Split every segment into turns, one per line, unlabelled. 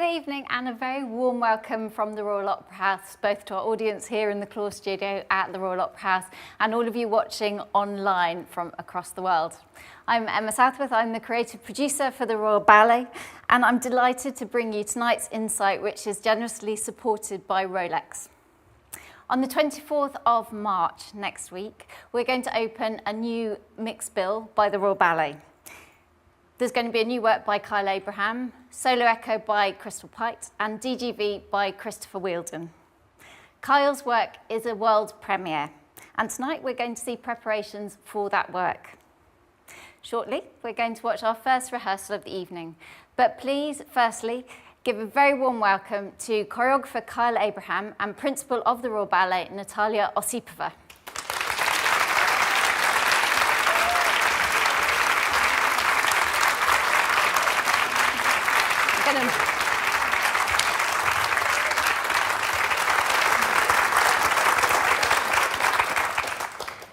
Good evening and a very warm welcome from the Royal Opera House, both to our audience here in the Claw Studio at the Royal Opera House and all of you watching online from across the world. I'm Emma Southworth, I'm the creative producer for the Royal Ballet, and I'm delighted to bring you tonight's insight, which is generously supported by Rolex. On the 24th of March next week, we're going to open a new mixed bill by the Royal Ballet. There's going to be a new work by Kyle Abraham, Solo Echo by Crystal Pite, and DGV by Christopher Wheeldon. Kyle's work is a world premiere, and tonight we're going to see preparations for that work. Shortly, we're going to watch our first rehearsal of the evening, but please, firstly, give a very warm welcome to choreographer Kyle Abraham and principal of the Royal Ballet, Natalia Osipova.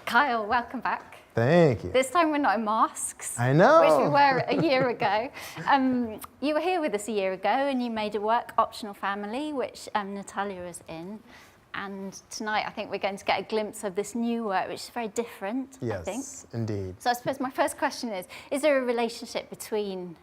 Kyle, welcome back.
Thank you.
This time we're not in masks.
I know.
Which we were a year ago. You were here with us a year ago and you made a work, Optional Family, which Natalia is in. And tonight I think we're going to get a glimpse of this new work, which is very different, I think.
Yes, indeed.
So I suppose my first question is there a relationship between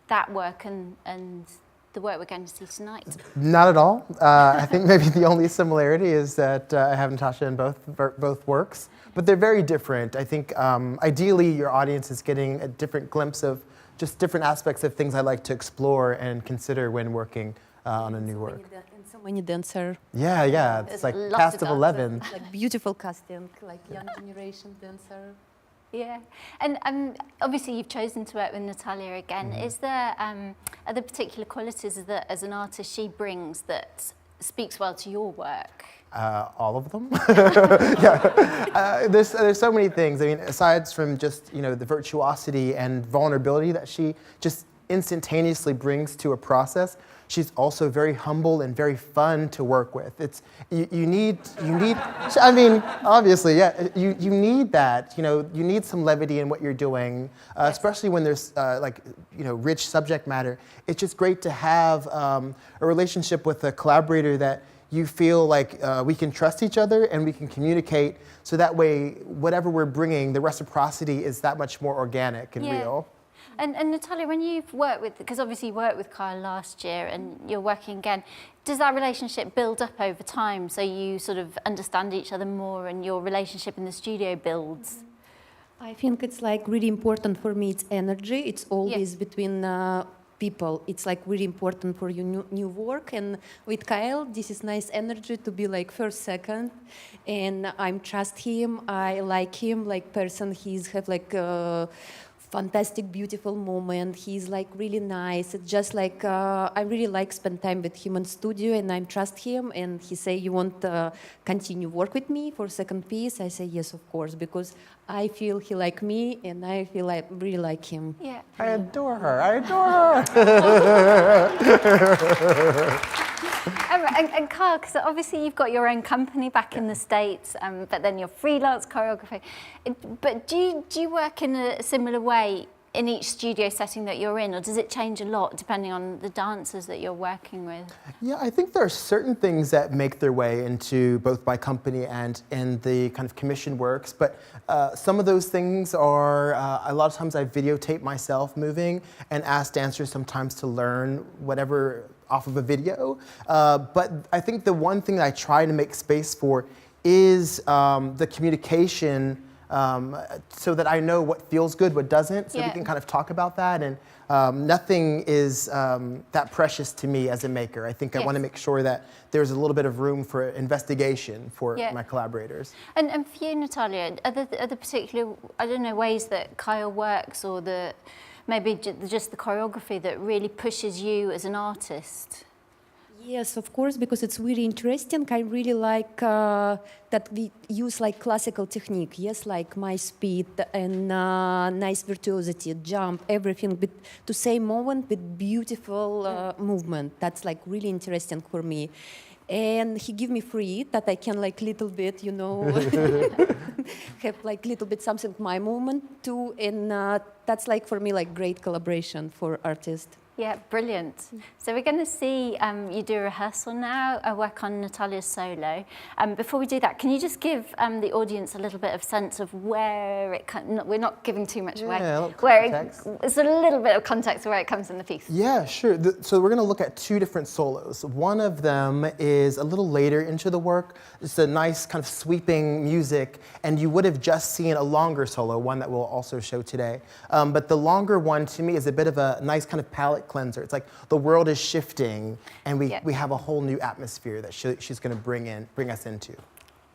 that work and the work we're going to see tonight?
Not at all. I think maybe the only similarity is that I have Natasha in both works, but they're very different. I think ideally your audience is getting a different glimpse of just different aspects of things I like to explore and consider when working on a new work.
And so many dancers.
Yeah, it's like cast of 11.
Like beautiful casting, like young generation dancer.
Yeah, and obviously you've chosen to work with Natalia again. Is there are there particular qualities that, as an artist, she brings that speaks well to your work?
All of them. There's so many things. I mean, aside from just the virtuosity and vulnerability that she just instantaneously brings to a process, she's also very humble and very fun to work with. It's you need. I mean, obviously, yeah. You need that. You need some levity in what you're doing, especially when there's rich subject matter. It's just great to have a relationship with a collaborator that you feel like we can trust each other and we can communicate. So that way, whatever we're bringing, the reciprocity is that much more organic and real.
And Natalia, when you've worked with, because obviously you worked with Kyle last year and you're working again, does that relationship build up over time so you sort of understand each other more and your relationship in the studio builds?
I think it's like really important for me, it's energy. It's always between people. It's like really important for your new work. And with Kyle, this is nice energy to be like first, second. And I trust him, I like him, like person, he's have like fantastic, beautiful moment. He's like really nice. It's just like I really like spend time with him in studio, and I trust him. And he say, "You want to continue work with me for second piece?" I say, "Yes, of course," because I feel he like me, and I feel I really like him.
Yeah,
I adore her. I adore her.
And Kyle, because obviously you've got your own company back in the States, but then you're freelance choreographer. But do you work in a similar way in each studio setting that you're in, or does it change a lot depending on the dancers that you're working with? Yeah,
I think there are certain things that make their way into both my company and in the kind of commission works, but some of those things are, a lot of times I videotape myself moving and ask dancers sometimes to learn whatever off of a video. But I think the one thing that I try to make space for is the communication so that I know what feels good, what doesn't, so we can kind of talk about that. And nothing is that precious to me as a maker. I think I want to make sure that there's a little bit of room for investigation for my collaborators. And
for you, Natalia, are the particular, I don't know, ways that Kyle works or maybe just the choreography that really pushes you as an artist?
Yes, of course, because it's really interesting. I really like that we use like classical technique. Yes, like my speed and nice virtuosity, jump, everything, but to same moment with beautiful movement. That's like really interesting for me. And he give me free that I can like little bit, have like little bit something my movement too. And that's like for me like great collaboration for artists.
Yeah, brilliant. So we're going to see you do a rehearsal now, work on Natalia's solo. Before we do that, can you just give the audience a little bit of sense of where it comes? We're not giving too much away.
Yeah, a little
where
context.
it's a little bit of context of where it comes in the piece.
Yeah, sure. So we're going to look at two different solos. One of them is a little later into the work. It's a nice kind of sweeping music, and you would have just seen a longer solo, one that we'll also show today. But the longer one, to me, is a bit of a nice kind of palette cleanser. It's like the world is shifting, and we have a whole new atmosphere that she's going to bring us into.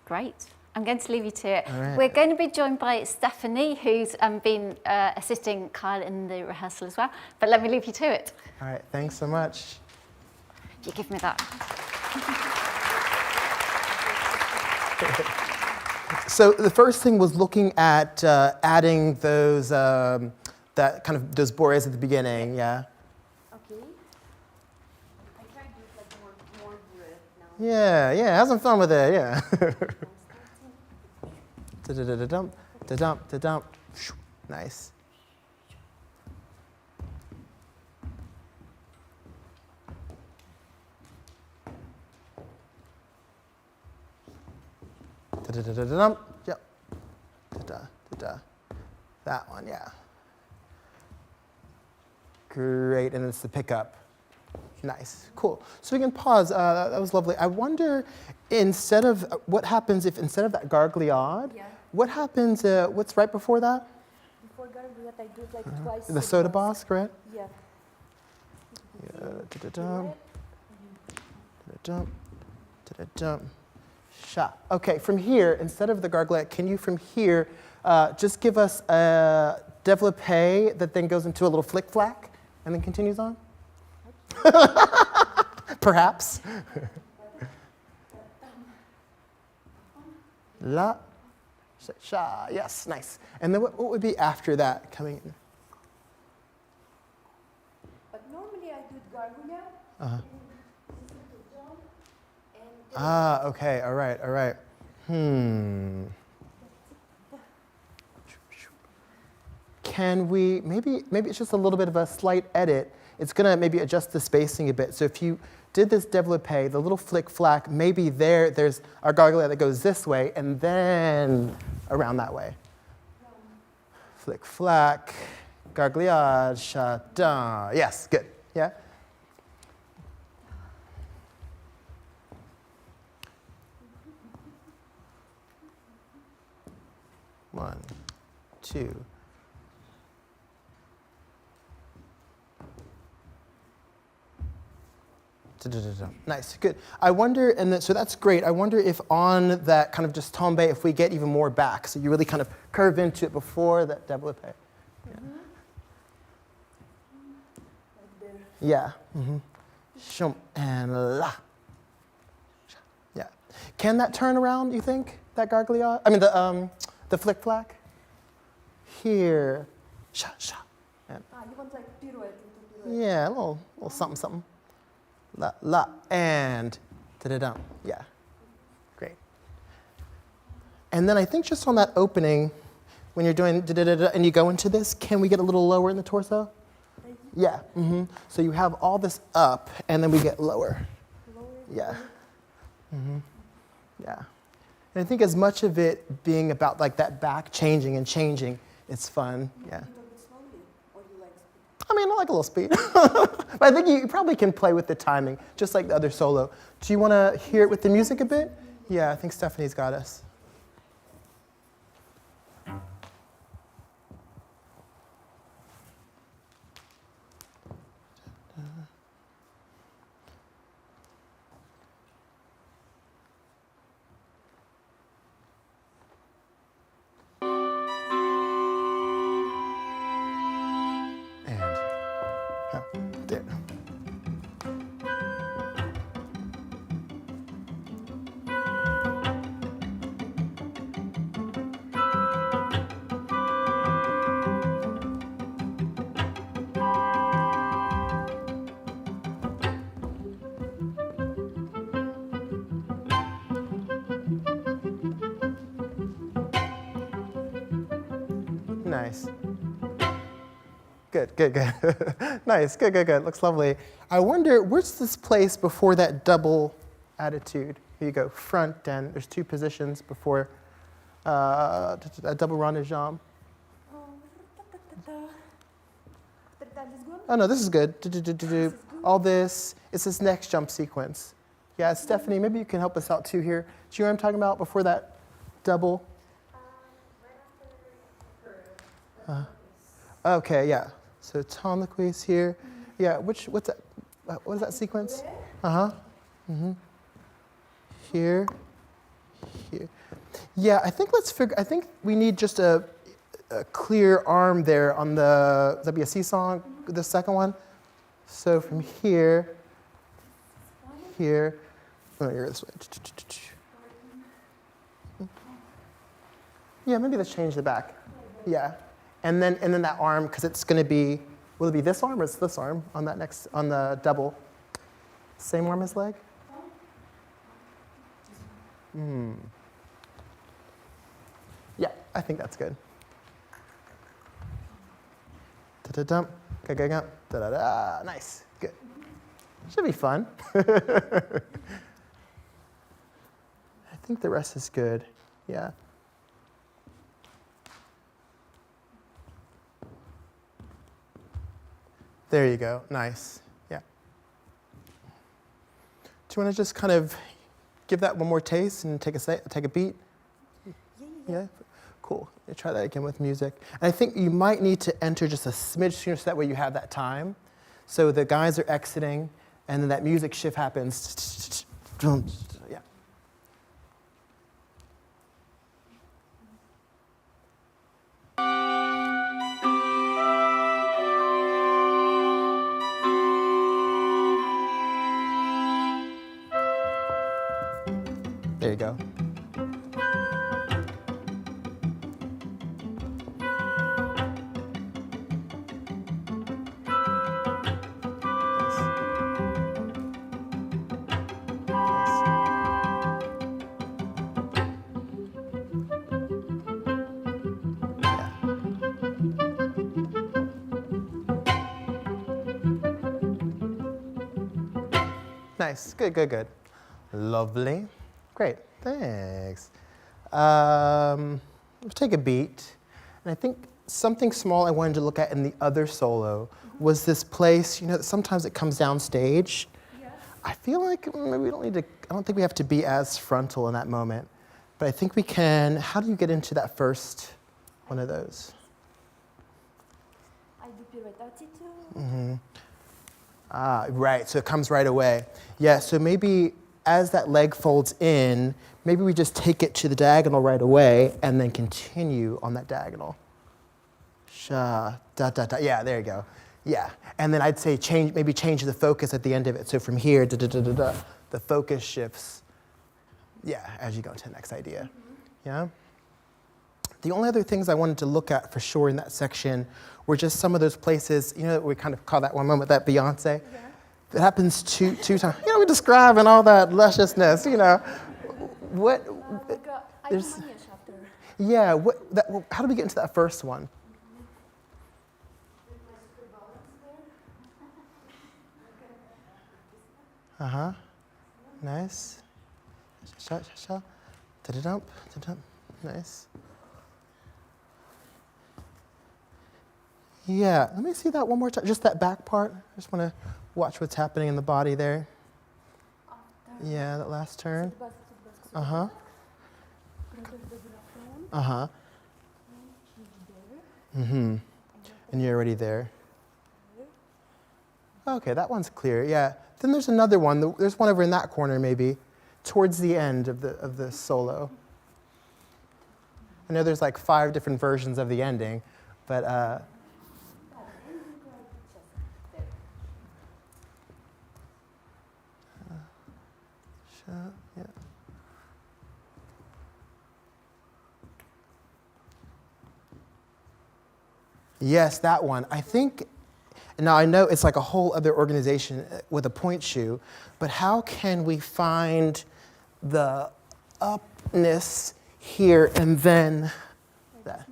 Great. I'm going to leave you to it.
Right.
We're going to be joined by Stephanie, who's been assisting Kyle in the rehearsal as well. But let me leave you to it.
All right, thanks so much.
You give me that.
So the first thing was looking at adding those those boreas at the beginning, yeah.
Okay. I try to do like more duet now.
Yeah, have some fun with it, yeah. Da-da-da-da-dump, da-dump, da-dump. Nice. Da-da-da-da-dump, yep. Da-da-da-da. That one, yeah. Great, and it's the pickup. Nice, cool. So we can pause, that was lovely. I wonder, what happens if instead of that gargliade, what happens, what's right before that?
Before gargliade, I do like twice.
The soda boss, correct?
Yeah.
Yeah, da-da-dum, da-da-dum, da-da-dum. Sha. Okay, from here, instead of the gargliade, can you from here just give us a développé that then goes into a little flick-flack and then continues on? Perhaps. La, sha, yes, nice. And then what would be after that coming in?
But normally I do gargliade.
Uh-huh. Ah, okay, all right. Can we, maybe it's just a little bit of a slight edit. It's gonna maybe adjust the spacing a bit. So if you did this développé, the little flick-flack, maybe there's our gargliade that goes this way and then around that way. Flick-flack, gargliade, cha-da. Yes, good, yeah? One, two. Nice, good. I wonder, so that's great. I wonder if on that kind of just tombe, if we get even more back, so you really kind of curve into it before that développé. Yeah. Shum and la. Yeah. Can that turn around, you think, that gargliade? I mean, the flick-flack? Here. Sha, sha.
You want like pirouette into pirouette?
Yeah, a little something, something. La, la, and da-da-dum. Yeah, great. And then I think just on that opening, when you're doing da-da-da-da and you go into this, can we get a little lower in the torso? Yeah, So you have all this up, and then we get lower. Yeah. Yeah. And I think as much of it being about like that back changing and changing, it's fun, yeah. I mean, I like a little speed. But I think you probably can play with the timing, just like the other solo. Do you want to hear it with the music a bit? Yeah, I think Stephanie's got us. There. Nice. Good, good, good. Nice, good, good, good. Looks lovely. I wonder, where's this place before that double attitude? Here you go, front and there's two positions before a double rond de jambe. Oh no, this is good. All this, it's this next jump sequence. Yeah, Stephanie, maybe you can help us out too here. Do you know what I'm talking about before that double? Okay, yeah. So Tonlequise here. Yeah, what's that? What is that sequence? Here, here. Yeah, I think we need just a clear arm there on the WSC song, the second one. So from here, here. Oh, you're this way. Yeah, maybe let's change the back. Yeah. And then that arm, because it's going to be, will it be this arm or is this arm on that next, on the double? Same arm as leg? Yeah, I think that's good. Da-da-dum, ga-ga-ga, da-da-da, nice, good. Should be fun. I think the rest is good, yeah. There you go, nice, yeah. Do you want to just kind of give that one more taste and take a beat? Yeah? Cool. Try that again with music. And I think you might need to enter just a smidge sooner so that way you have that time. So the guys are exiting, and then that music shift happens. Yeah. There you go. Nice, good, good, good. Lovely, great, thanks. Let's take a beat. And I think something small I wanted to look at in the other solo was this place, you know, sometimes it comes down stage. Yeah. I feel like maybe we don't need to, I don't think we have to be as frontal in that moment. But I think we can, how do you get into that first one of those?
I do pirouette attitude.
Mm-hmm. Ah, right, so it comes right away. Yeah, so maybe as that leg folds in, maybe we just take it to the diagonal right away and then continue on that diagonal. Sha, da, da, da. Yeah, there you go. Yeah, and then I'd say maybe change the focus at the end of it. So from here, da, da, da, da, da, the focus shifts, yeah, as you go into the next idea. Yeah? The only other things I wanted to look at for sure in that section were just some of those places, you know, we kind of call that one moment, that Beyonce. Yeah. That happens two times. You know, we describe and all that lusciousness, you know. What, there's, yeah, how do we get into that first one? Uh-huh, nice. Sha-sha-sha, da-da-dump, da-dump, nice. Yeah, let me see that one more time, just that back part. I just want to watch what's happening in the body there. Yeah, that last turn. Uh-huh. Uh-huh. Mm-hmm. And you're already there. Okay, that one's clear, yeah. Then there's another one. There's one over in that corner maybe, towards the end of the solo. I know there's like 5 different versions of the ending, but yeah. Yes, that one. I think, now I know it's like a whole other organization with a point shoe, but how can we find the upness here and then that?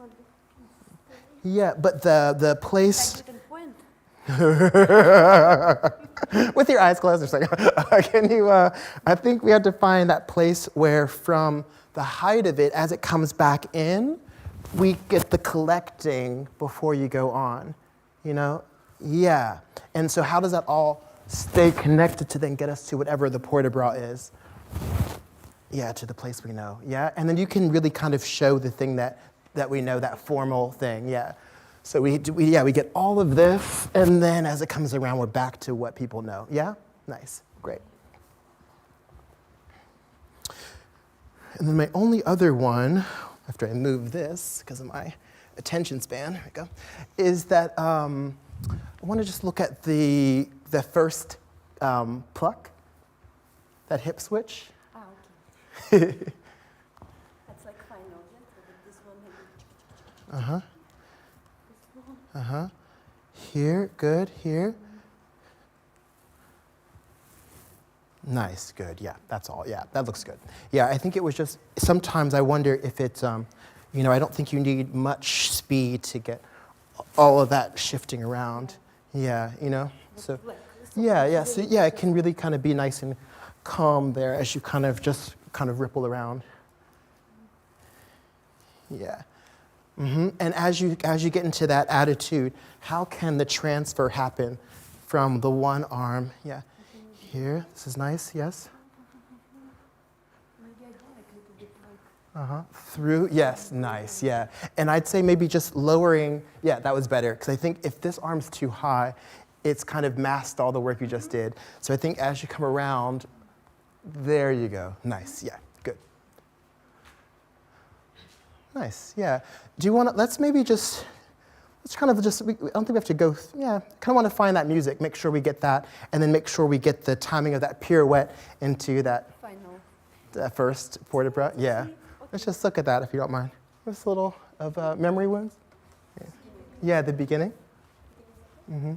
Yeah, but the place. With your eyes closed, or something. Can you? I think we have to find that place where, from the height of it, as it comes back in, we get the collecting before you go on. You know? Yeah. And so, how does that all stay connected to then get us to whatever the port de bras is? Yeah, to the place we know. Yeah. And then you can really kind of show the thing that we know, that formal thing. Yeah. So we get all of this, and then as it comes around, we're back to what people know. Yeah? Nice. Great. And then my only other one, after I move this, because of my attention span, there we go, is that I want to just look at the first pluck, that hip switch.
Ah, okay. That's like final, yeah? This one.
Uh-huh. Uh-huh. Here, good, here. Nice, good, yeah, that's all, yeah, that looks good. Yeah, I think it was just, sometimes I wonder if it's, you know, I don't think you need much speed to get all of that shifting around. Yeah, you know, so, yeah, so yeah, it can really kind of be nice and calm there as you kind of just kind of ripple around. Yeah. Mm-hmm. And as you get into that attitude, how can the transfer happen from the one arm? Yeah, here. This is nice. Yes. Through. Yes. Nice. Yeah. And I'd say maybe just lowering. Yeah, that was better, because I think if this arm's too high, it's kind of masked all the work you just did. So I think as you come around, there you go. Nice. Yeah. Good. Nice, yeah. Do you want to, let's kind of just, I don't think we have to go, yeah, kind of want to find that music, make sure we get that, and then make sure we get the timing of that pirouette into that first port de bras. Yeah. Okay. Let's just look at that if you don't mind. Just a little of memory wounds. Yeah, the beginning. Mm-hmm.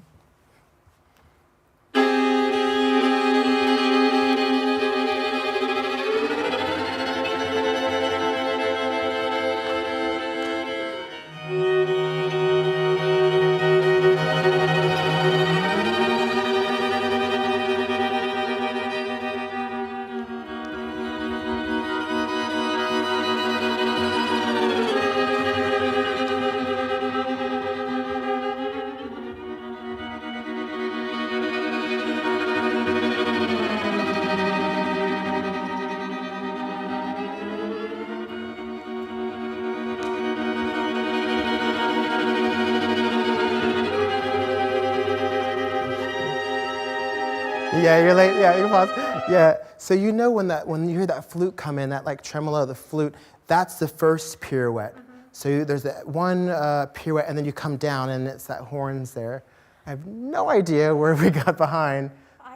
Yeah, you're late. Yeah, you can pause. Yeah. So you know when you hear that flute come in, that like tremolo of the flute, that's the first pirouette. Mm-hmm. So there's that one pirouette, and then you come down, and it's that horns there. I have no idea where we got behind,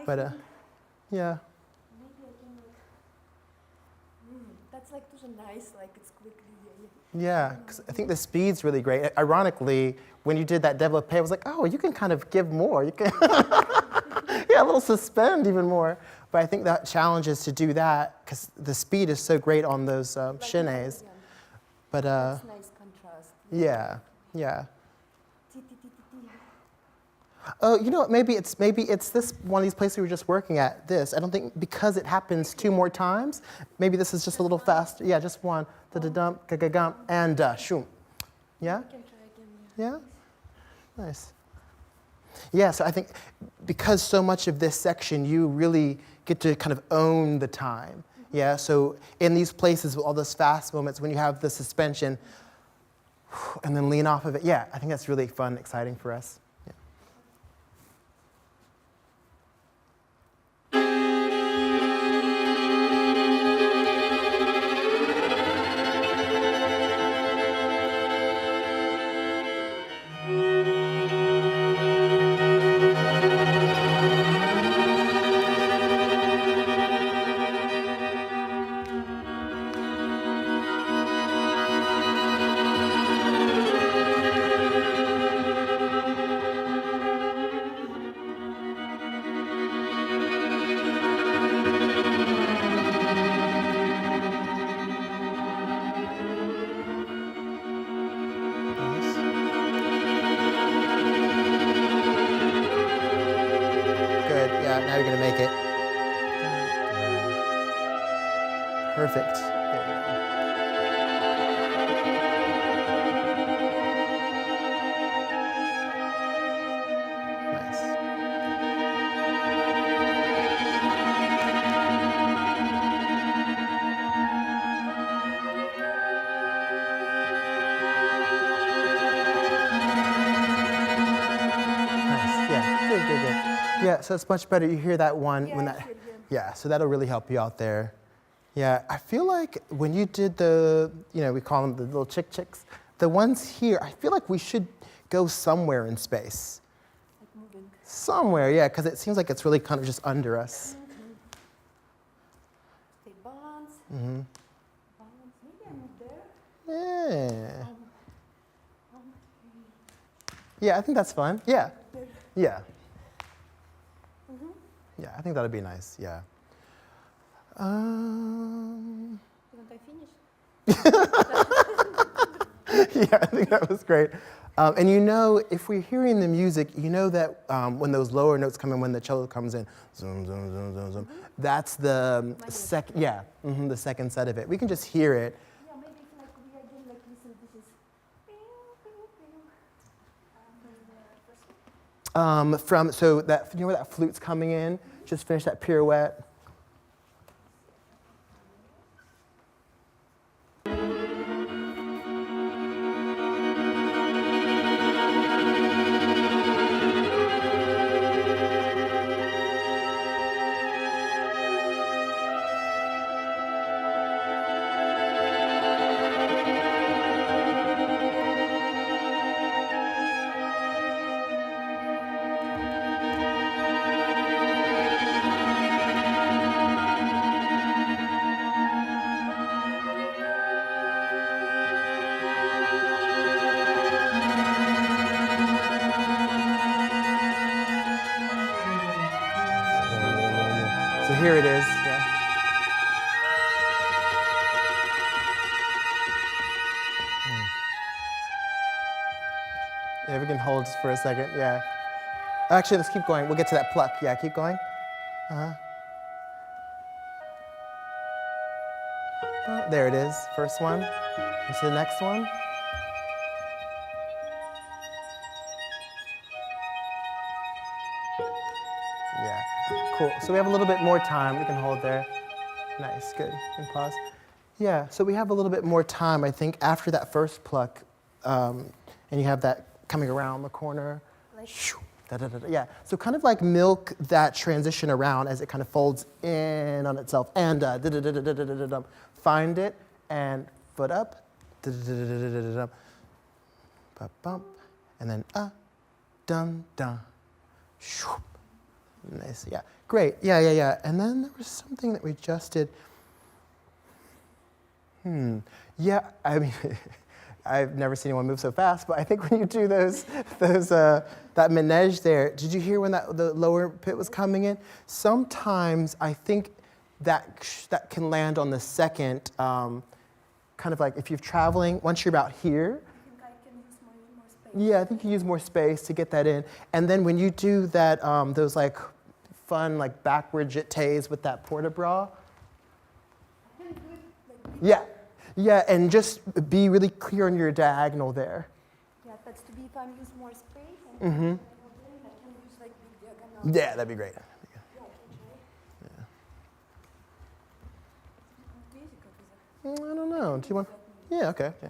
but yeah.
Maybe I can that's like too nice, like it's quickly.
Yeah, because I think the speed's really great. Ironically, when you did that développé, I was like, oh, you can kind of give more. You can, yeah, a little suspend even more. But I think that challenge is to do that because the speed is so great on those chaînés. But
that's nice contrast.
Yeah, yeah. Oh, you know what? Maybe it's this one of these places we were just working at. This, I don't think, because it happens 2 more times. Maybe this is just a little faster. Yeah, just one. Da-da-dump, ga-ga-gump, and shoom. Yeah. Yeah. Nice. Yeah. So I think because so much of this section, you really get to kind of own the time. Yeah. So in these places with all those fast moments, when you have the suspension, and then lean off of it. Yeah. I think that's really fun, exciting for us. Perfect. There you go. Nice. Nice. Yeah. Good. Good. Good. Yeah. So it's much better. You hear that one when that. Yeah. So that'll really help you out there. Yeah. I feel like when you did the, we call them the little chicks, the ones here, I feel like we should go somewhere in space.
Like moving.
Somewhere, yeah, because it seems like it's really kind of just under us.
Stay balance.
Mm-hmm.
Balance. Maybe I move there.
Yeah. Yeah, I think that's fun. Yeah. Yeah. Yeah, I think that'd be nice. Yeah.
You want I finish?
Yeah, I think that was great. And if we're hearing the music, that when those lower notes come in, when the cello comes in, zoom, zoom, zoom, zoom, zoom, that's the second, the second set of it. We can just hear it.
Yeah, maybe it's like we again like listen. This is.
So that where that flute's coming in, just finish that pirouette. So here it is. Yeah. Yeah, we can hold for a second. Yeah. Actually, let's keep going. We'll get to that pluck. Yeah, keep going. Oh, there it is. First one. Into the next one. Yeah. Cool. So we have a little bit more time. We can hold there. Nice. Good. And pause. Yeah. So we have a little bit more time, I think, after that first pluck, and you have that coming around the corner. Yeah. So kind of like milk that transition around as it kind of folds in on itself, and find it and foot up, bump, and then dun dun. Nice. Yeah. Great. Yeah. And then there was something that we just did. Yeah. I mean, I've never seen anyone move so fast, but I think when you do that manège there, did you hear when the lower pit was coming in? Sometimes I think that can land on the second, kind of like if you're traveling, once you're about here.
I think I can use more space.
Yeah, I think you use more space to get that in. And then when you do that, those like fun like backward jetés with that port-de-bras.
I can do it like
Yeah. Yeah, and just be really clear on your diagonal there.
yeah, that's to be if I use more space and I can use like big diagonal.
Yeah, that'd be great. I don't know. Do you want? Yeah. Okay. Yeah.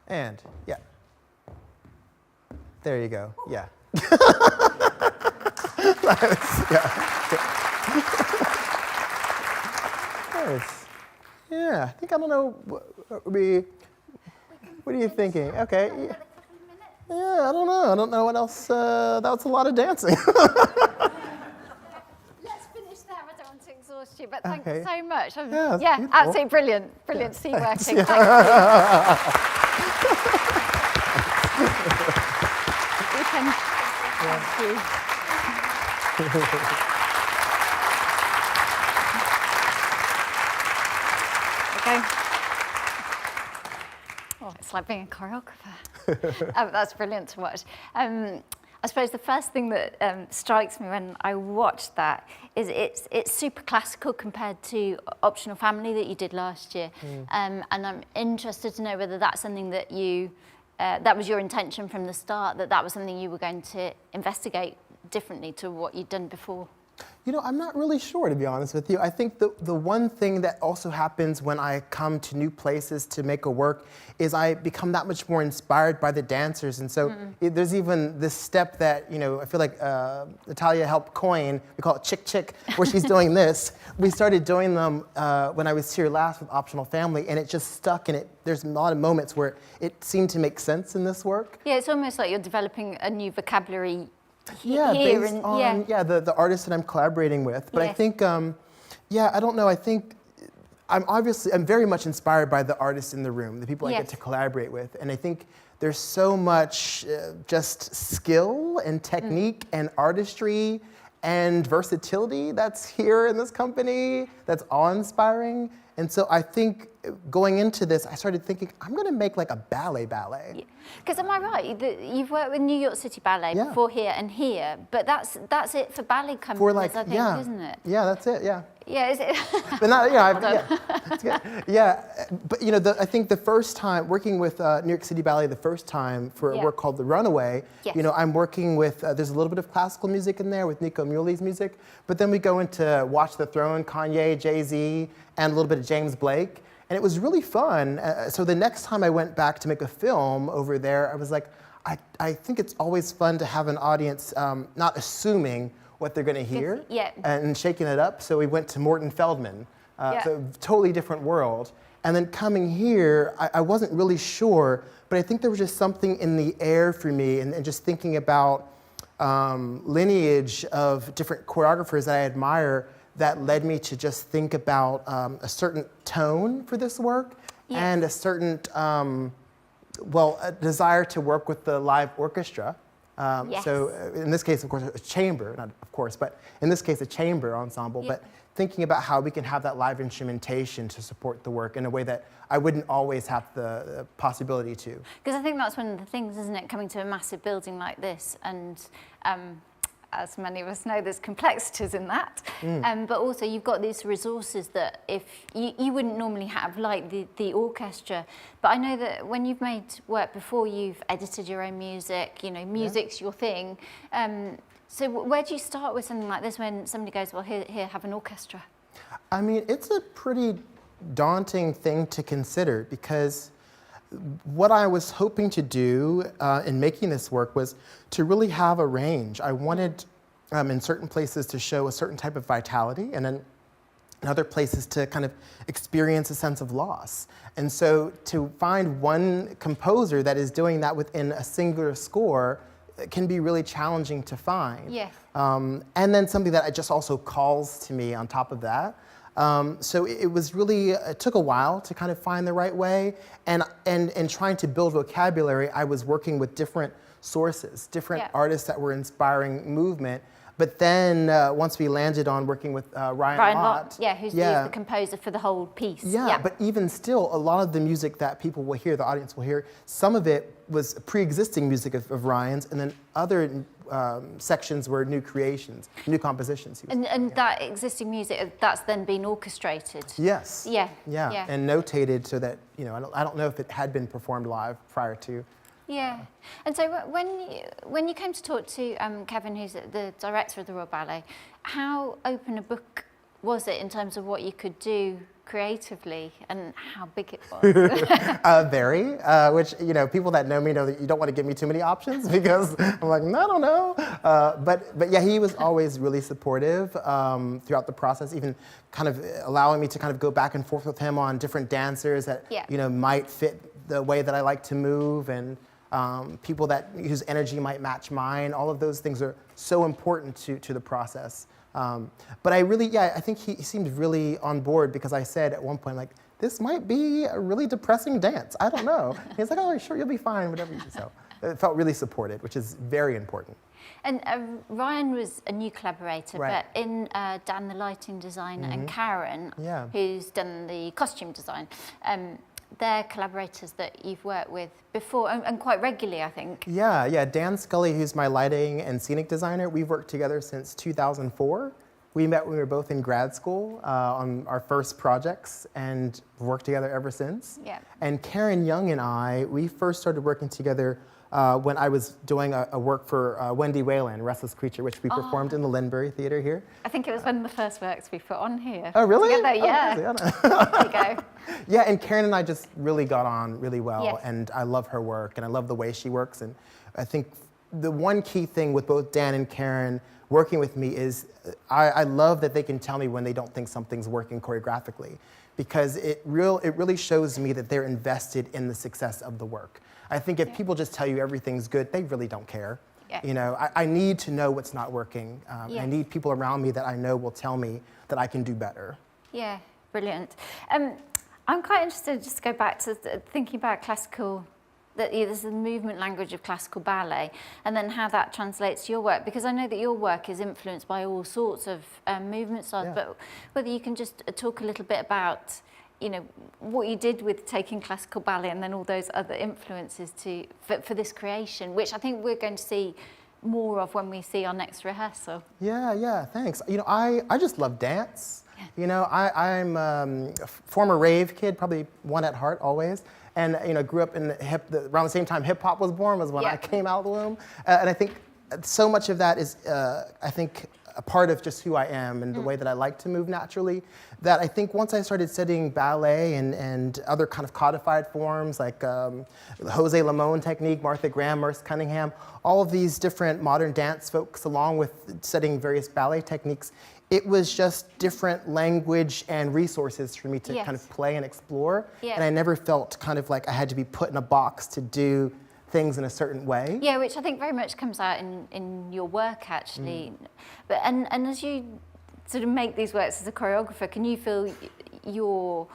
And yeah. There you go. Yeah. Nice. Yeah. Nice. Yeah. I think I don't know. What are you thinking? Okay. Yeah. I don't know. I don't know what else. That was a lot of dancing.
Let's finish there. I don't want to exhaust you, but thank you so much.
Yeah,
yeah, absolutely brilliant. Brilliant scene working. Thank you. Okay. It's like being a choreographer. That's brilliant to watch. I suppose the first thing that strikes me when I watched that is it's super classical compared to Optional Family that you did last year. And I'm interested to know whether that's something that you, that was your intention from the start, that was something you were going to investigate differently to what you'd done before.
You know, I'm not really sure, to be honest with you. I think the one thing that also happens when I come to new places to make a work is I become that much more inspired by the dancers. And so there's even this step that, you know, I feel like Natalia helped coin, we call it chick chick, where she's doing this. We started doing them when I was here last with Optional Family, and it just stuck, and there's a lot of moments where it seemed to make sense in this work.
Yeah, it's almost like you're developing a new vocabulary.
Yeah, based on the artists that I'm collaborating with. But I think, I don't know, I think I'm very much inspired by the artists in the room, the people I get to collaborate with. And I think there's so much just skill and technique and artistry and versatility that's here in this company that's awe-inspiring. And so I think going into this, I started thinking, I'm going to make like a ballet.
Because am I right? You've worked with New York City Ballet before here and here, but that's it for ballet companies, I think, isn't it?
Yeah, that's it, yeah.
Yeah, is it?
But not, that's good. Yeah, but you know, I think the first time, working with New York City Ballet the first time for a work called The Runaway, you know, I'm working with, there's a little bit of classical music in there with Nico Muley's music, but then we go into Watch the Throne, Kanye, Jay-Z, and a little bit of James Blake. And it was really fun. So the next time I went back to make a film over there, I was like, I think it's always fun to have an audience not assuming what they're going to hear and shaking it up. So we went to Morton Feldman, so totally different world. And then coming here, I wasn't really sure, but I think there was just something in the air for me, and just thinking about lineage of different choreographers that I admire that led me to just think about a certain tone for this work and a certain, a desire to work with the live orchestra. So in this case, of course, a chamber, not of course, but in this case, a chamber ensemble, but thinking about how we can have that live instrumentation to support the work in a way that I wouldn't always have the possibility to.
Because I think that's one of the things, isn't it, coming to a massive building like this, and as many of us know, there's complexities in that, but also you've got these resources that if you wouldn't normally have, like the orchestra. But I know that when you've made work before, you've edited your own music, you know, music's your thing. So where do you start with something like this when somebody goes, well, here, have an orchestra?
I mean, it's a pretty daunting thing to consider, because what I was hoping to do in making this work was to really have a range. I wanted in certain places to show a certain type of vitality, and then in other places to kind of experience a sense of loss. And so to find one composer that is doing that within a singular score can be really challenging to find. And then something that just also calls to me on top of that. So it was really, it took a while to kind of find the right way. And trying to build vocabulary, I was working with different sources, different artists that were inspiring movement. But then once we landed on working with Ryan Lott.
Who's the composer for the whole piece.
But even still, a lot of the music that people will hear, the audience will hear, some of it was pre-existing music of Ryan's, and then other sections were new creations, new compositions.
And that existing music, that's then been orchestrated?
Yes. And notated so that, you know, I don't know if it had been performed live prior to.
And so when you came to talk to Kevin, who's the director of the Royal Ballet, how open a book was it in terms of what you could do creatively and how big it was?
Very, which, you know, people that know me know that you don't want to give me too many options, because I'm like, I don't know. But yeah, he was always really supportive throughout the process, even kind of allowing me to kind of go back and forth with him on different dancers that, you know, might fit the way that I like to move, and people whose energy might match mine. All of those things are so important to the process. But I really, I think he seemed really on board, because I said at one point, like, this might be a really depressing dance. I don't know. He's like, oh, sure, you'll be fine, whatever you do. So it felt really supported, which is very important.
And Ryan was a new collaborator, but in Dan, the lighting designer, and Karen, who's done the costume design, they're collaborators that you've worked with before and quite regularly, I think.
Yeah. Dan Scully, who's my lighting and scenic designer, we've worked together since 2004. We met when we were both in grad school on our first projects and worked together ever since.
Yeah.
And Karen Young and I, we first started working together when I was doing a work for Wendy Whalen, Restless Creature, which we performed in the Lindbury Theatre here.
I think it was one of the first works we put on here.
Oh, really?
Together, yeah.
There
you go.
Yeah, and Karen and I just really got on really well,
Yes.
and I love her work, and I love the way she works, and I think the one key thing with both Dan and Karen working with me is I love that they can tell me when they don't think something's working choreographically, because it really shows me that they're invested in the success of the work. I think if people just tell you everything's good, they really don't care.
Yeah.
You know, I need to know what's not working.
Yes.
I need people around me that I know will tell me that I can do better.
Yeah, brilliant. I'm quite interested just to go back to thinking about classical, that there's the movement language of classical ballet, and then how that translates to your work, because I know that your work is influenced by all sorts of movement styles,
Yeah.
but whether you can just talk a little bit about, you know, what you did with taking classical ballet and then all those other influences for this creation, which I think we're going to see more of when we see our next rehearsal.
Yeah, thanks. You know, I just love dance. You know, I'm a former rave kid, probably one at heart always. And, you know, grew up in around the same time hip hop was born, was when I came out of the womb. And I think so much of that is, I think, a part of just who I am and the way that I like to move naturally, that I think once I started studying ballet and other kind of codified forms like the Jose Limon technique, Martha Graham, Merce Cunningham, all of these different modern dance folks, along with studying various ballet techniques, it was just different language and resources for me to kind of play and explore.
Yeah.
And I never felt kind of like I had to be put in a box to do things in a certain way.
Yeah, which I think very much comes out in your work, actually. But and as you sort of make these works as a choreographer, can you feel your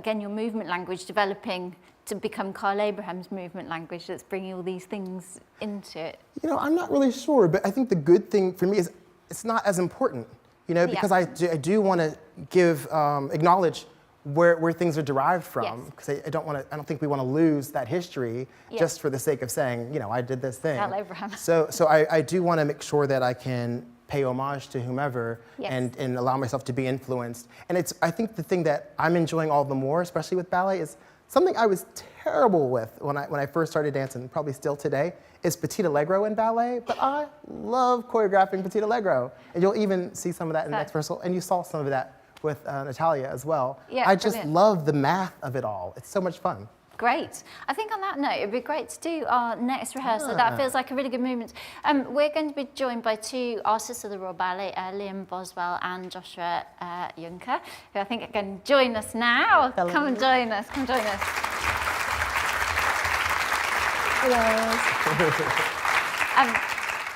movement language developing to become Carl Abraham's movement language that's bringing all these things into it?
You know, I'm not really sure, but I think the good thing for me is it's not as important, you know, because I do want to acknowledge where things are derived from, because I don't think we want to lose that history just for the sake of saying, you know, I did this thing.
Carl Abraham.
So I do want to make sure that I can pay homage to whomever and allow myself to be influenced. And I think the thing that I'm enjoying all the more, especially with ballet, is something I was terrible with when I first started dancing, probably still today, is petit allegro in ballet, but I love choreographing petit allegro. And you'll even see some of that in the next rehearsal, and you saw some of that with Natalia as well.
Yeah,
I just love the math of it all. It's so much fun.
Great. I think on that note, it'd be great to do our next rehearsal. That feels like a really good movement. We're going to be joined by two artists of the Royal Ballet, Liam Boswell and Joshua Juncker, who I think are going to join us now.
Hello.
Come and join us. Come join us.
Hello.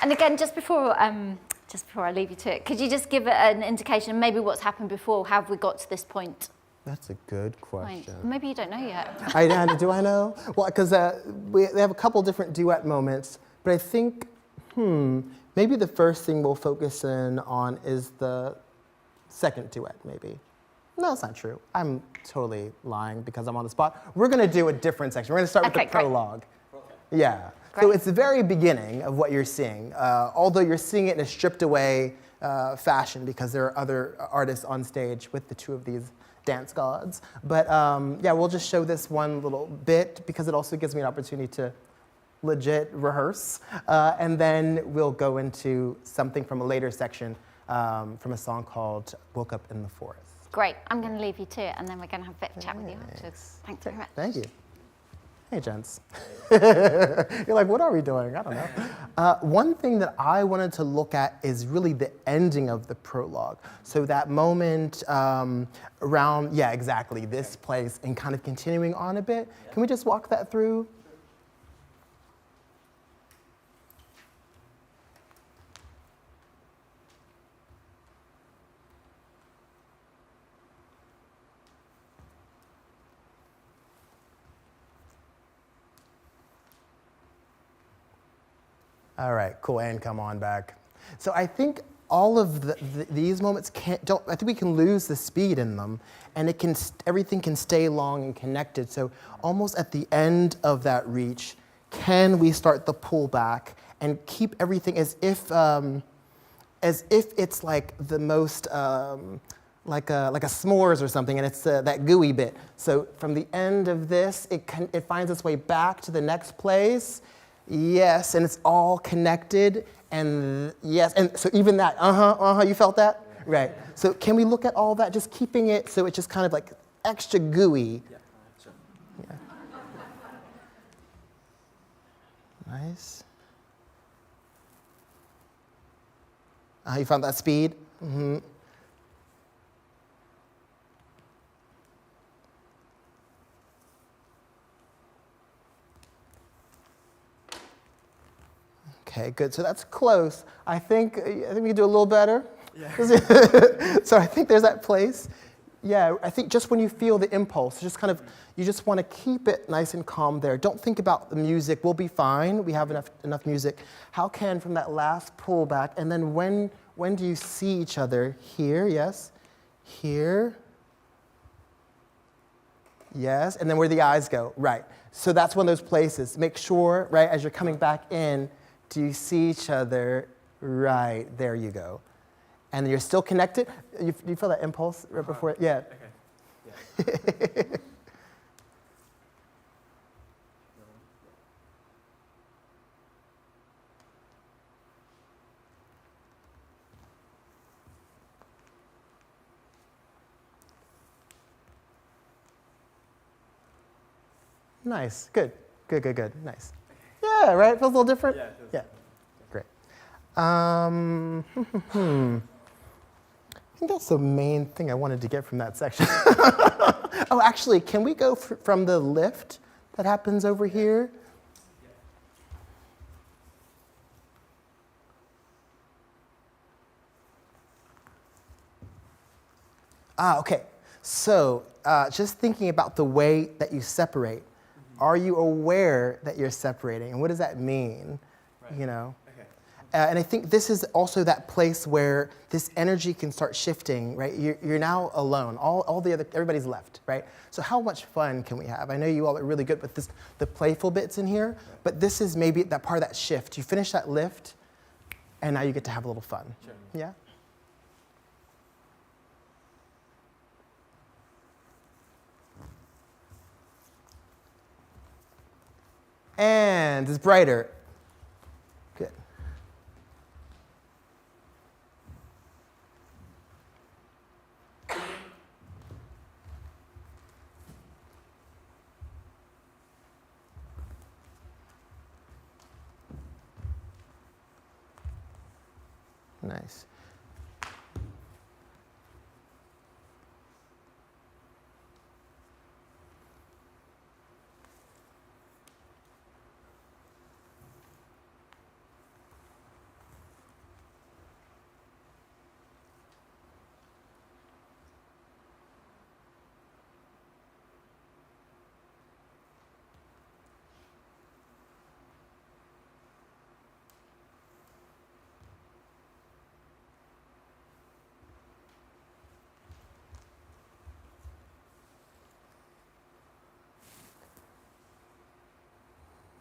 And again, just before I leave you to it, could you just give an indication, maybe what's happened before? How have we got to this point?
That's a good question.
Maybe you don't know yet.
Do I know? Well, because they have a couple different duet moments, but I think, maybe the first thing we'll focus in on is the second duet, maybe. No, that's not true. I'm totally lying because I'm on the spot. We're going to do a different section. We're going to start with the prologue. Yeah. Great. So it's the very beginning of what you're seeing, although you're seeing it in a stripped away fashion because there are other artists on stage with the two of these dance gods. But we'll just show this one little bit because it also gives me an opportunity to legit rehearse. And then we'll go into something from a later section from a song called Woke Up in the Forest.
Great. I'm going to leave you to it, and then we're going to have a bit of chat with you afterwards. Thanks very much.
Thank you. Hey, gents. You're like, what are we doing? I don't know. One thing that I wanted to look at is really the ending of the prologue. So that moment around, exactly, this place and kind of continuing on a bit. Can we just walk that through? All right, cool, and come on back. So I think all of these moments don't, I think we can lose the speed in them, and everything can stay long and connected. So almost at the end of that reach, can we start the pullback and keep everything as if it's like the most, like a s'mores or something, and it's that gooey bit. So from the end of this, it finds its way back to the next place. Yes, and it's all connected, and yes, and so even that, you felt that? Right. So can we look at all that, just keeping it so it's just kind of like extra gooey?
Yeah, sure.
Yeah. Nice. You found that speed? Mm-hmm. Okay, good. So that's close. I think we can do a little better.
Yeah.
So I think there's that place. Yeah, I think just when you feel the impulse, just kind of, you just want to keep it nice and calm there. Don't think about the music. We'll be fine. We have enough music. How can, from that last pullback, and then when do you see each other? Here, yes. Here. Yes, and then where the eyes go, right. So that's one of those places. Make sure, right, as you're coming back in, do you see each other? Right, there you go. And you're still connected? You feel that impulse right before? Yeah.
Okay. Yeah.
Nice, good, nice. Yeah, right, feels a little different?
Yeah, it feels
Yeah,
different.
great. I think that's the main thing I wanted to get from that section. Oh, actually, can we go from the lift that happens over here? Okay. So just thinking about the way that you separate, are you aware that you're separating? And what does that mean?
Right.
You know?
Okay.
And I think this is also that place where this energy can start shifting, right? You're now alone. Everybody's left, right? So how much fun can we have? I know you all are really good with the playful bits in here, but this is maybe that part of that shift. You finish that lift, and now you get to have a little fun.
Sure.
Yeah? And it's brighter. Good. Nice.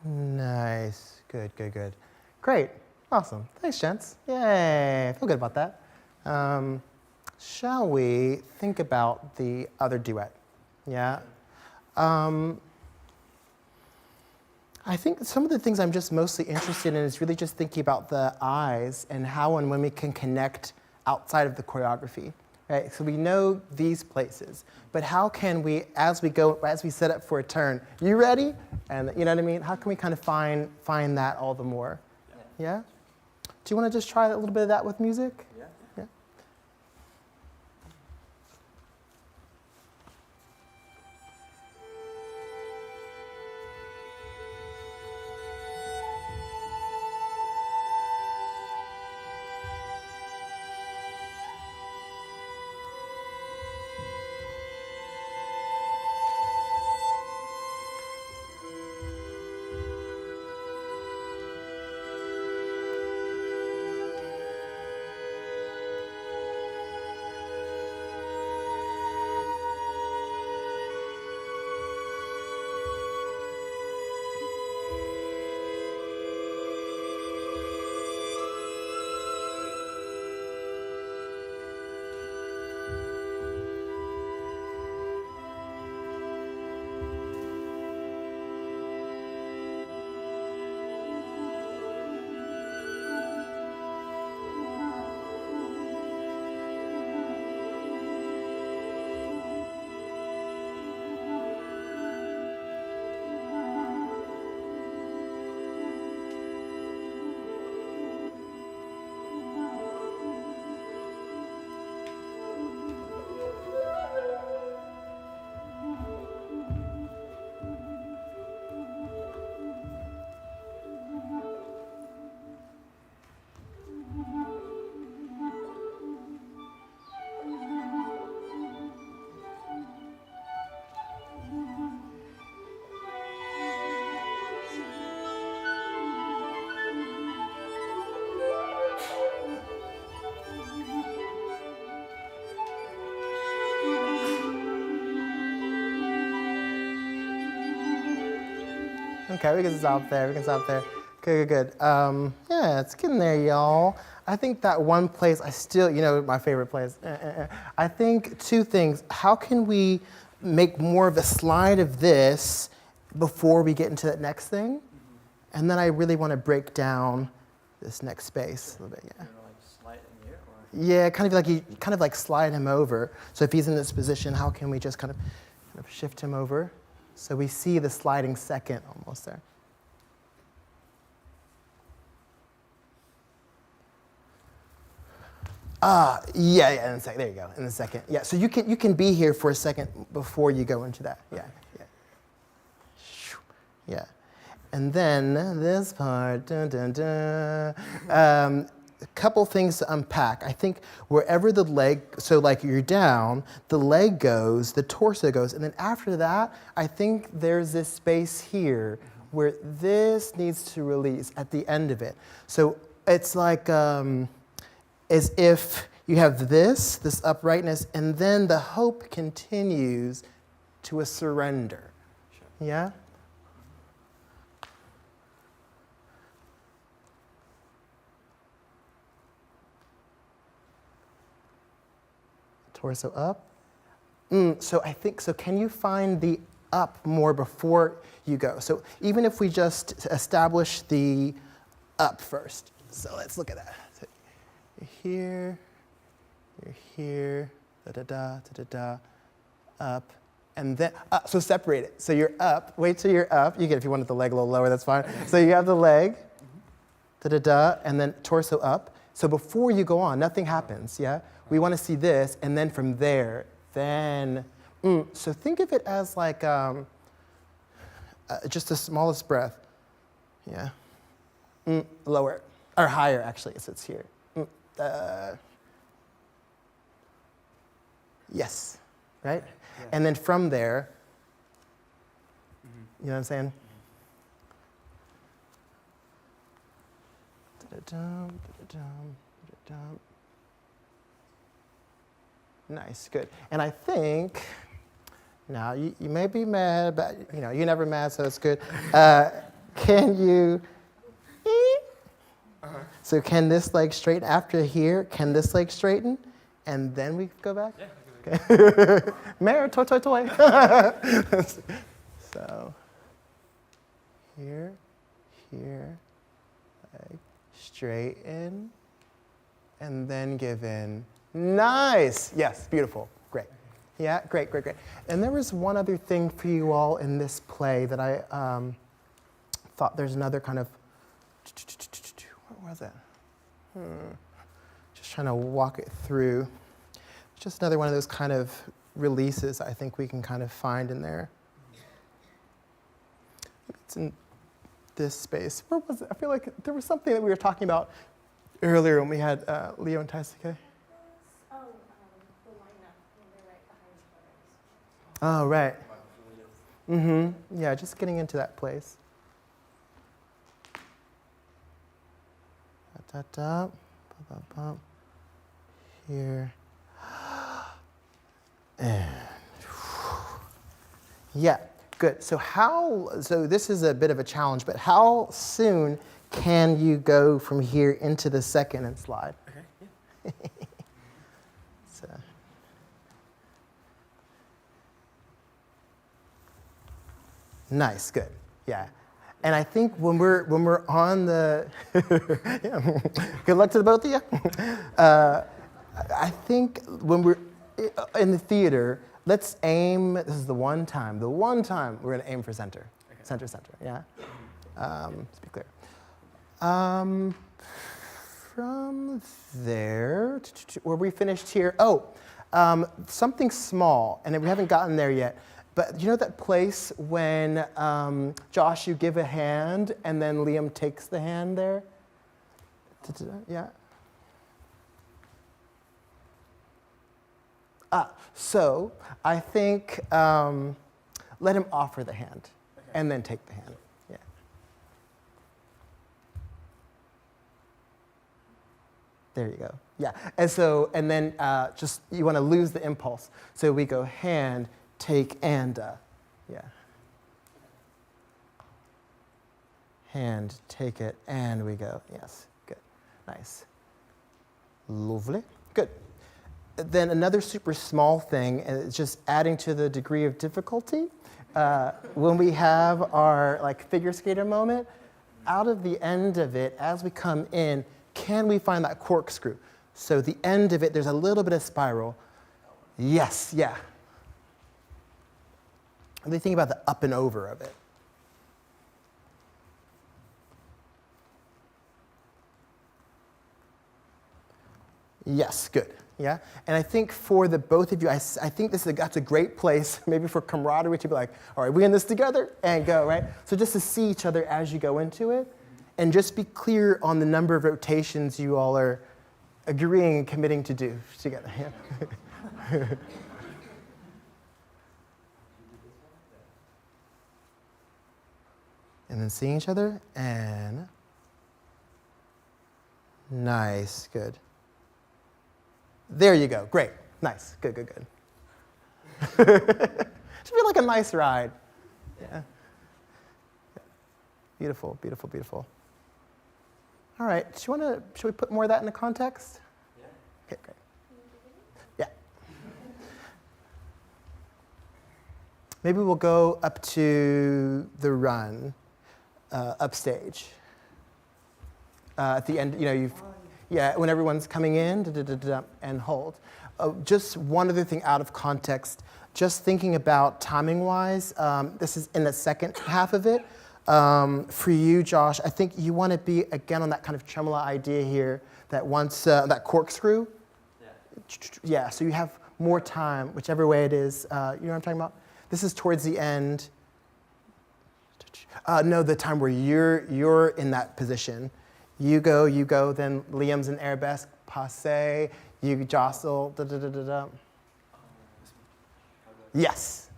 Nice. Good. Great. Awesome. Thanks, gents. Yay. I feel good about that. Shall we think about the other duet? Yeah. I think some of the things I'm just mostly interested in is really just thinking about the eyes and how and when we can connect outside of the choreography. Right, so we know these places, but how can we, as we set up for a turn, you ready? And you know what I mean? How can we kind of find that all the more? Yeah? Do you want to just try a little bit of that with music?
Yeah.
Yeah. Okay, we can stop there. We can stop there. Good, good, good. Yeah, it's getting there, y'all. I think that one place, I still, you know, my favorite place. I think two things. How can we make more of a slide of this before we get into that next thing? And then I really want to break down this next space a little bit, yeah. Yeah, kind of like slide him over. So if he's in this position, how can we just kind of shift him over? So we see the sliding second almost there. Yeah, in a second. There you go. In a second. Yeah. So you can be here for a second before you go into that. Yeah. Yeah. And then this part. Dun, dun, dun. A couple things to unpack. I think wherever the leg, so like you're down, the leg goes, the torso goes, and then after that, I think there's this space here where this needs to release at the end of it. So it's like as if you have this uprightness, and then the hope continues to a surrender. Sure. Yeah? Torso up. So I think, so can you find the up more before you go? So even if we just establish the up first. So let's look at that. So you're here, da-da-da, up, and then, so separate it. So you're up, wait till you're up. You get, if you wanted the leg a little lower, that's fine. So you have the leg, da-da-da, and then torso up. So before you go on, nothing happens, yeah? We want to see this, and then from there, then, so think of it as like just the smallest breath, yeah? Lower, or higher actually, so it's here. Yes, right? Yeah. And then from there, you know what I'm saying? Da-da-dum, da-da-dum, da-da-dum. Nice, good. And I think, now you may be mad, but you know, you're never mad, so it's good. Can you, so can this leg straighten after here? Can this leg straighten? And then we go back? Yeah. Okay. Mayor, toy. So, here, leg, straighten, and then give in. Nice. Yes, beautiful. Great. Yeah, great. And there was one other thing for you all in this play that I thought there's another kind of, what was that? Just trying to walk it through. Just another one of those kind of releases I think we can kind of find in there. It's in this space. Where was it? I feel like there was something that we were talking about earlier when we had Leo and Taisuke. Oh, right. Yeah, just getting into that place. Here. And yeah, good. So this is a bit of a challenge, but how soon can you go from here into the second and slide? Okay. Yeah. So. Nice, good, yeah. And I think when we're on the, yeah, good luck to the both of you. I think when we're in the theater, let's aim, this is the one time we're gonna aim for center. Okay. Center, yeah. Let's be clear. From there, where we finished here, something small, and we haven't gotten there yet. But you know that place when, Josh, you give a hand, and then Liam takes the hand there? Yeah? So I think let him offer the hand, and then take the hand. Yeah. There you go. Yeah. And then just, you want to lose the impulse. So we go hand, take, and, yeah. hand, take it, and we go. Yes, good, nice. Lovely, good. Then another super small thing, and it's just adding to the degree of difficulty. When we have our figure skater moment, out of the end of it, as we come in, can we find that corkscrew? So the end of it, there's a little bit of spiral. Yes, yeah. Really think about the up and over of it. Yes, good. Yeah, and I think for the both of you, I think that's a great place, maybe for camaraderie, to be like, all right, we in this together, and go, right? So just to see each other as you go into it, and just be clear on the number of rotations you all are agreeing and committing to do together. Yeah. And then seeing each other, and nice, good. There you go. Great. Nice. Good, good, good. Should be like a nice ride. Yeah. Beautiful, beautiful, beautiful. All right. Should we put more of that into context? Yeah. Okay, great. Yeah. Maybe we'll go up to the run, upstage. At the end, when everyone's coming in, and hold. Just one other thing out of context, just thinking about timing-wise, this is in the second half of it. For you, Josh, I think you want to be, again, on that kind of tremolo idea here, that once, that corkscrew. Yeah, so you have more time, whichever way it is. You know what I'm talking about? This is towards the end. No, the time where you're in that position. You go, then Liam's in arabesque, passe, you jostle, da-da-da-da-da. Yes.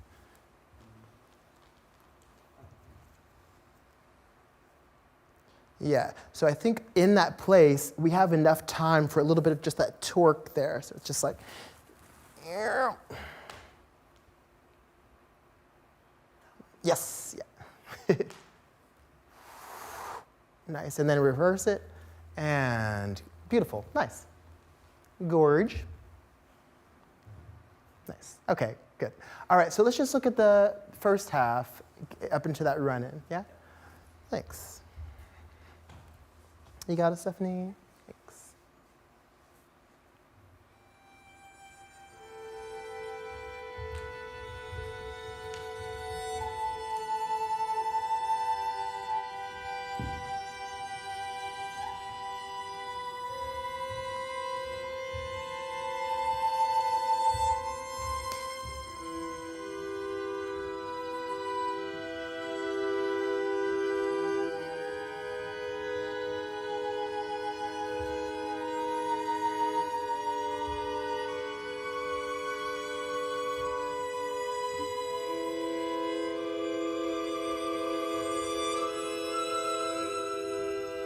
Yeah, so I think in that place, we have enough time for a little bit of just that torque there. So it's just like, yes, yeah. Nice, and then reverse it, and beautiful, nice. Gorge. Nice, okay, good. All right, so let's just look at the first half up into that run-in, yeah? Thanks. You got it, Stephanie? Thanks.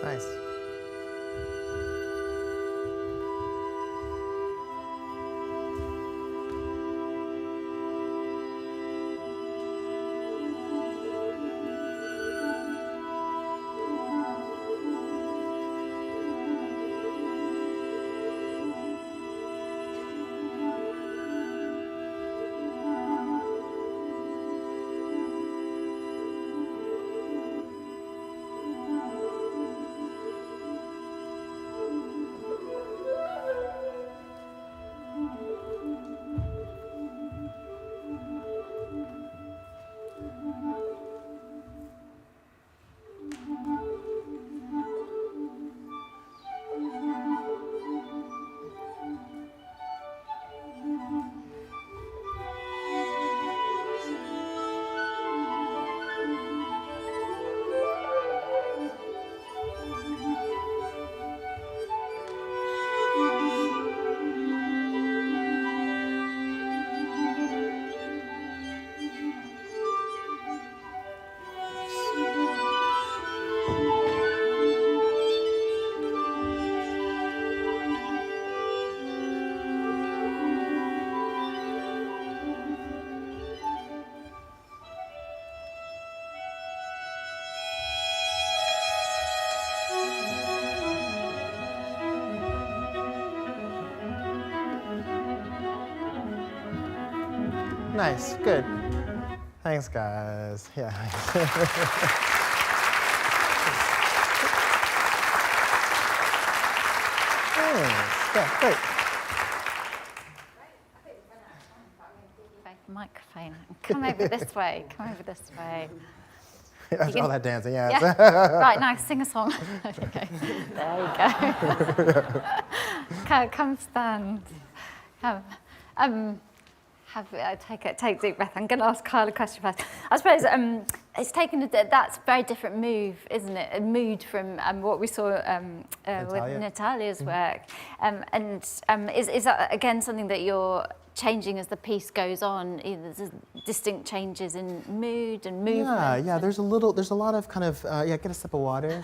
Nice. Nice, good. Thanks, guys. Yeah. Thanks. Yeah, great.
Microphone. Come over this way. Come over this way.
After all that dancing, yes.
Yeah. Right, now sing a song. Okay. There you go. Come stand. Take a deep breath. I'm going to ask Kyle a question first. I suppose it's taken that's a very different move, isn't it? A mood from what we saw with Natalia's work. Is that again something that you're changing as the piece goes on? There's distinct changes in mood and movement.
Yeah. There's a lot of kind of get a sip of water.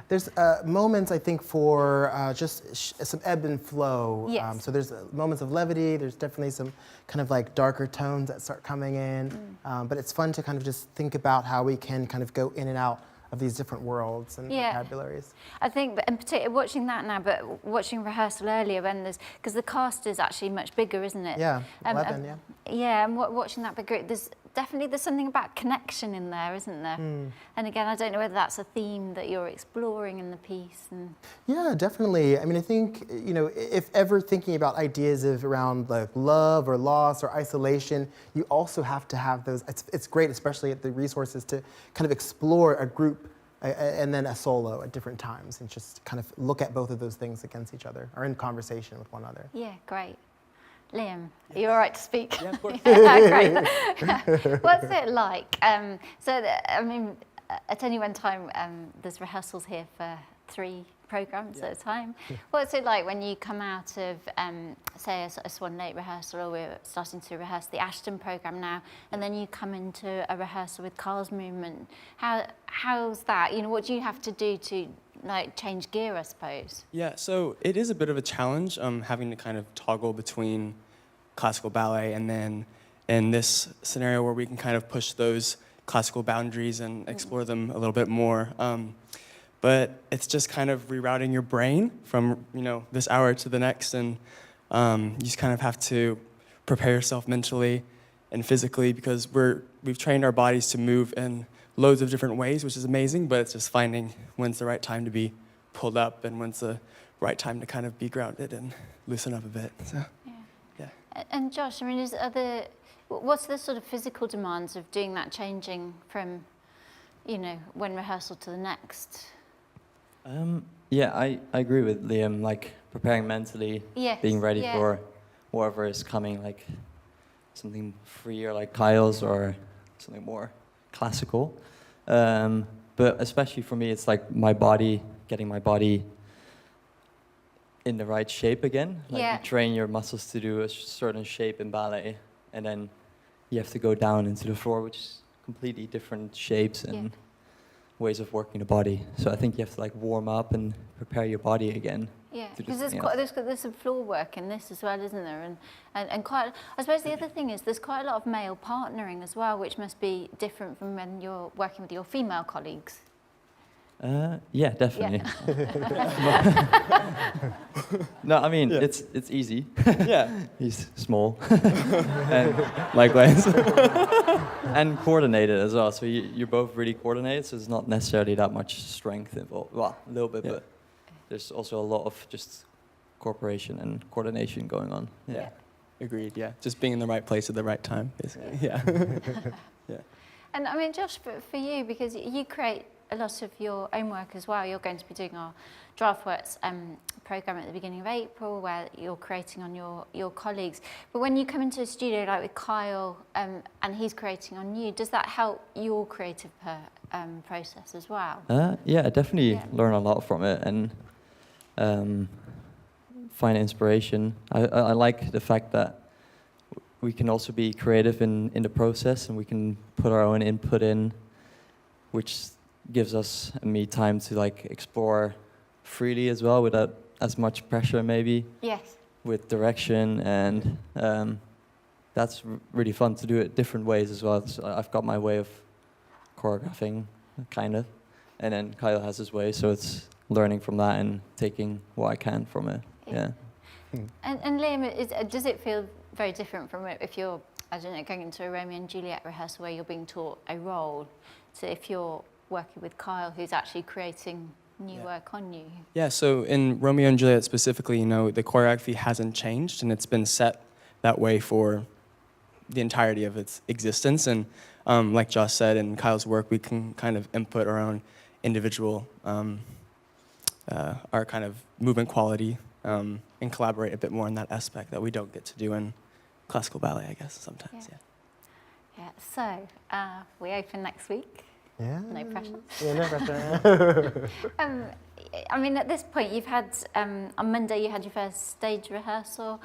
There's moments I think for just some ebb and flow.
Yes.
So there's moments of levity. There's definitely some kind of like darker tones that start coming in. But it's fun to kind of just think about how we can kind of go in and out of these different worlds and vocabularies. I
think, in particular, watching that now, but watching rehearsal earlier, because the cast is actually much bigger, isn't it?
Yeah, 11, yeah.
Yeah, and watching that big group, there's something about connection in there, isn't there? And again, I don't know whether that's a theme that you're exploring in the piece.
Yeah, definitely. I mean, I think, if ever thinking about ideas around like love or loss or isolation, you also have to have those. It's great, especially at the resources, to kind of explore a group and then a solo at different times and just kind of look at both of those things against each other or in conversation with one another.
Yeah, great. Liam, are you all right to speak?
Yeah, of course.
Great. What's it like? At any one time, there's rehearsals here for 3 programs at a time. What's it like when you come out of, say, a Swan Lake rehearsal, or we're starting to rehearse the Ashton program now, and then you come into a rehearsal with Carl's movement? How's that? What do you have to do to change gear, I suppose?
Yeah, so it is a bit of a challenge having to kind of toggle between classical ballet and then in this scenario where we can kind of push those classical boundaries and explore them a little bit more. But it's just kind of rerouting your brain from this hour to the next, and you just kind of have to prepare yourself mentally and physically, because we've trained our bodies to move in loads of different ways, which is amazing, but it's just finding when's the right time to be pulled up and when's the right time to kind of be grounded and loosen up a bit. So, yeah.
And Josh, what's the sort of physical demands of doing that, changing from, one rehearsal to the next?
I agree with Liam, like preparing mentally, being ready for whatever is coming, like something freer like Kyle's or something more classical. But especially for me, it's like getting my body in the right shape again. Like you train your muscles to do a certain shape in ballet, and then you have to go down into the floor, which is completely different shapes and ways of working the body. So I think you have to like warm up and prepare your body again.
Yeah, because there's some floor work in this as well, isn't there? And quite, I suppose the other thing is there's quite a lot of male partnering as well, which must be different from when you're working with your female colleagues.
Yeah, definitely. No, I mean it's easy.
Yeah,
he's small, and likewise, and coordinated as well. So you're both really coordinated. So there's not necessarily that much strength involved. Well, a little bit, but there's also a lot of just cooperation and coordination going on.
Yeah. Agreed. Yeah, just being in the right place at the right time, basically. Yeah.
And I mean, Josh, for you, because you create a lot of your own work as well. You're going to be doing our DraftWorks program at the beginning of April, where you're creating on your colleagues. But when you come into a studio like with Kyle and he's creating on you, does that help your creative process as well?
Yeah, I definitely learn a lot from it and find inspiration. I like the fact that we can also be creative in the process, and we can put our own input in, which gives us and me time to like explore freely as well, without as much pressure maybe.
Yes.
With direction, and that's really fun to do it different ways as well. So I've got my way of choreographing, kind of, and then Kyle has his way, so it's learning from that and taking what I can from it. Yeah.
And Liam, does it feel very different from if you're I don't know, going into a Romeo and Juliet rehearsal where you're being taught a role, to if you're working with Kyle, who's actually creating new work on you?
Yeah, so in Romeo and Juliet specifically, the choreography hasn't changed, and it's been set that way for the entirety of its existence. And like Josh said, in Kyle's work, we can kind of input our own individual, our kind of movement quality, and collaborate a bit more in that aspect that we don't get to do in classical ballet, I guess, sometimes.
Yeah, so we open next week.
Yeah.
No pressure.
Yeah, no pressure.
I mean, at this point, you've had, on Monday, you had your first stage rehearsal.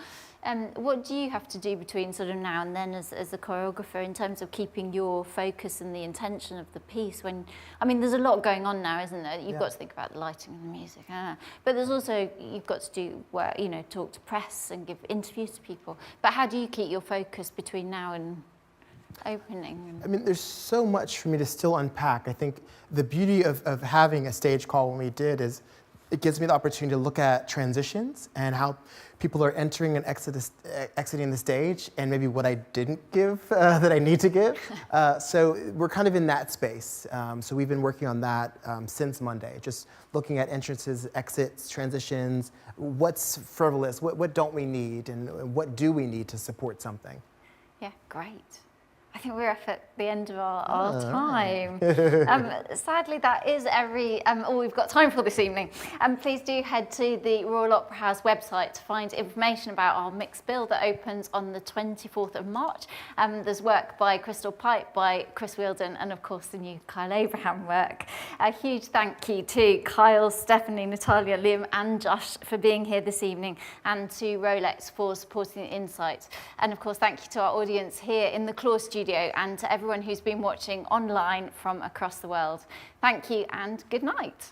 What do you have to do between sort of now and then as a choreographer in terms of keeping your focus and the intention of the piece? There's a lot going on now, isn't there? You've got to think about the lighting and the music. But there's also, you've got to do work, talk to press and give interviews to people. But how do you keep your focus between now and opening?
There's so much for me to still unpack. I think the beauty of having a stage call when we did is it gives me the opportunity to look at transitions and how people are entering and exiting the stage, and maybe what I didn't give that I need to give. So we're kind of in that space. So we've been working on that since Monday, just looking at entrances, exits, transitions, what's frivolous, what don't we need, and what do we need to support something.
Yeah, great. I think we're up at the end of our time. Sadly, that is all we've got time for this evening. Please do head to the Royal Opera House website to find information about our mixed bill that opens on the 24th of March. There's work by Crystal Pipe, by Chris Wheeldon, and of course the new Kyle Abraham work. A huge thank you to Kyle, Stephanie, Natalia, Liam and Josh for being here this evening, and to Rolex for supporting the insight. And of course, thank you to our audience here in the Claw Studio and to everyone who's been watching online from across the world. Thank you and good night.